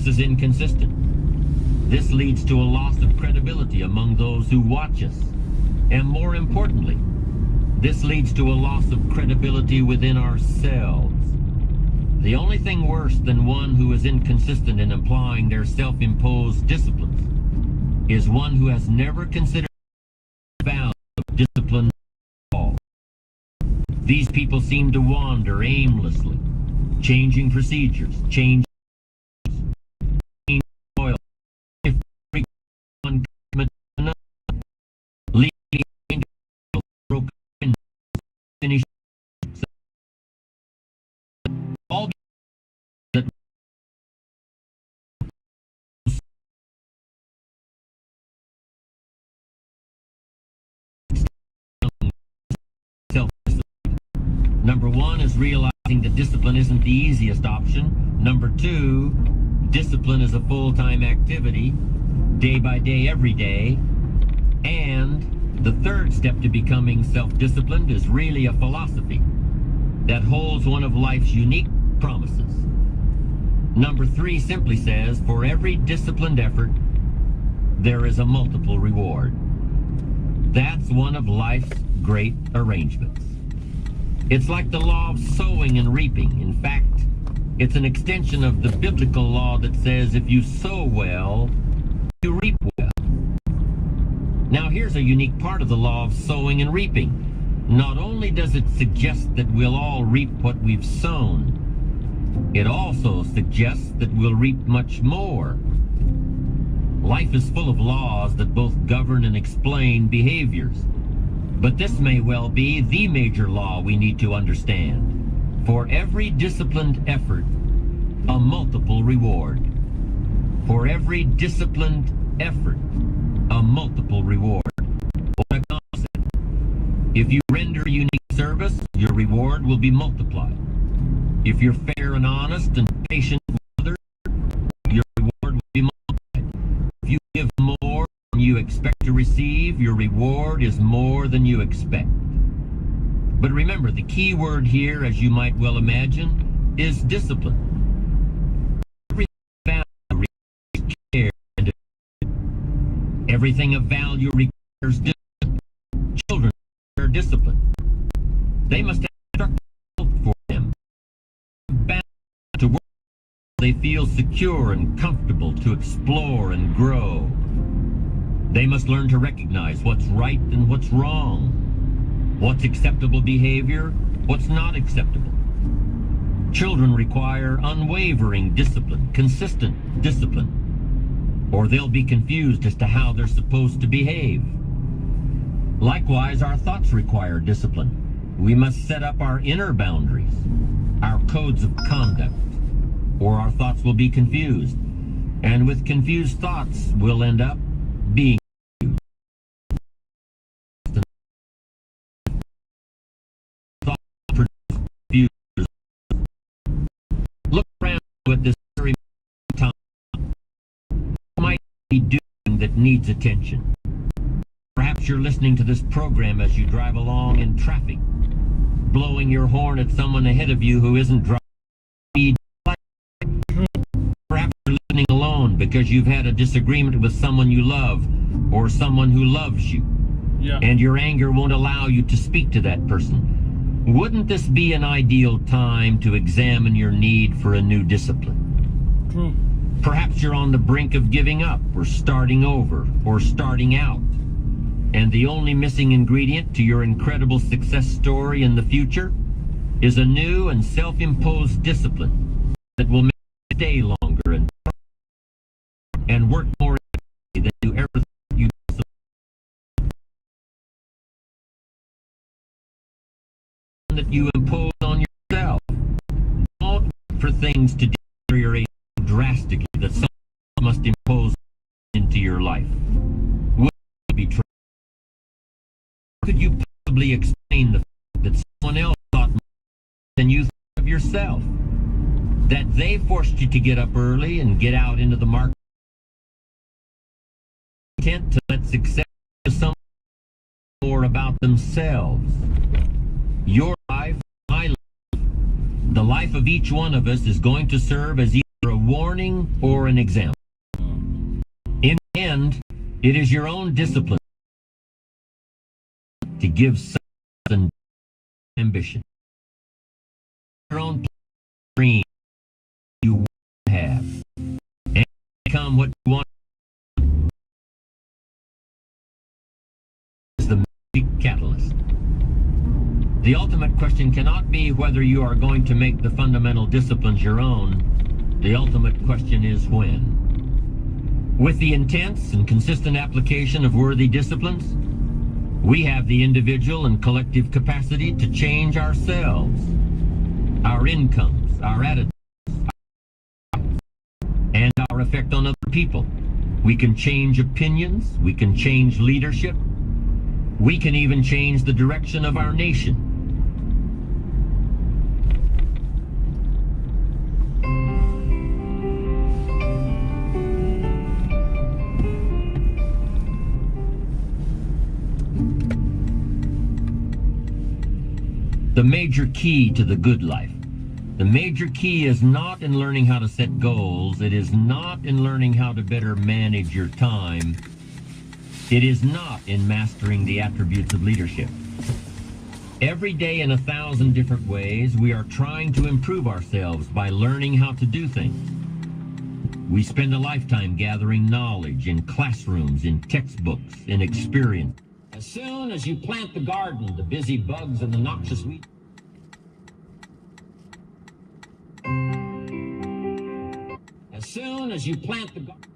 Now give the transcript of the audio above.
service is inconsistent. This leads to a loss of credibility among those who watch us. And more importantly, this leads to a loss of credibility within ourselves. The only thing worse than one who is inconsistent in applying their self-imposed disciplines is one who has never considered the value of discipline at all. These people seem to wander aimlessly, changing procedures, changing oil, one commitment to another, leading to broken finish. All that self-discipline. Number one is realizing that discipline isn't the easiest option. Number two, discipline is a full-time activity, day by day, every day. And the third step to becoming self-disciplined is really a philosophy that holds one of life's unique promises. Number three simply says, for every disciplined effort, there is a multiple reward. That's one of life's great arrangements. It's like the law of sowing and reaping. In fact, it's an extension of the biblical law that says if you sow well, you reap well. Now here's a unique part of the law of sowing and reaping. Not only does it suggest that we'll all reap what we've sown, it also suggests that we'll reap much more. Life is full of laws that both govern and explain behaviors. But this may well be the major law we need to understand. For every disciplined effort, a multiple reward. For every disciplined effort, a multiple reward. What a concept. If you render unique service, your reward will be multiplied. If you're fair and honest and patient with others, your reward will be multiplied. If you give more than you expect to receive, your reward is more than you expect. But remember, the key word here, as you might well imagine, is discipline. Everything of value requires care and everything of value requires discipline. Children require discipline. They must have structure for them. To work, they feel secure and comfortable to explore and grow. They must learn to recognize what's right and what's wrong. What's acceptable behavior, what's not acceptable. Children require unwavering discipline, consistent discipline, or they'll be confused as to how they're supposed to behave. Likewise, our thoughts require discipline. We must set up our inner boundaries, our codes of conduct, or our thoughts will be confused. And with confused thoughts, we'll end up being Look around at this very time. What might be doing that needs attention? Perhaps you're listening to this program as you drive along in traffic, blowing your horn at someone ahead of you who isn't driving speed. Perhaps you're listening alone because you've had a disagreement with someone you love or someone who loves you, and your anger won't allow you to speak to that person. Wouldn't this be an ideal time to examine your need for a new discipline? True. Perhaps you're on the brink of giving up or starting over or starting out. And the only missing ingredient to your incredible success story in the future is a new and self-imposed discipline that will make you stay longer and work more than you ever thought you could. That you impose on yourself. Don't wait for things to deteriorate drastically that someone must impose into your life. Would it be true? Could you possibly explain the fact that someone else thought more than you thought of yourself? That they forced you to get up early and get out into the market, content to let success be something more about themselves. Your life, my life, the life of each one of us is going to serve as either a warning or an example. In the end, it is your own discipline to give success ambition. Your own dream you have, and become what you want. Is the magic catalyst. The ultimate question cannot be whether you are going to make the fundamental disciplines your own. The ultimate question is when. With the intense and consistent application of worthy disciplines, we have the individual and collective capacity to change ourselves, our incomes, our attitudes, and our effect on other people. We can change opinions, we can change leadership, we can even change the direction of our nation. The major key to the good life. The major key is not in learning how to set goals. It is not in learning how to better manage your time. It is not in mastering the attributes of leadership. Every day in 1,000 different ways, we are trying to improve ourselves by learning how to do things. We spend a lifetime gathering knowledge in classrooms, in textbooks, in experience. As soon as you plant the garden, the busy bugs and the noxious weeds. As soon as you plant the garden.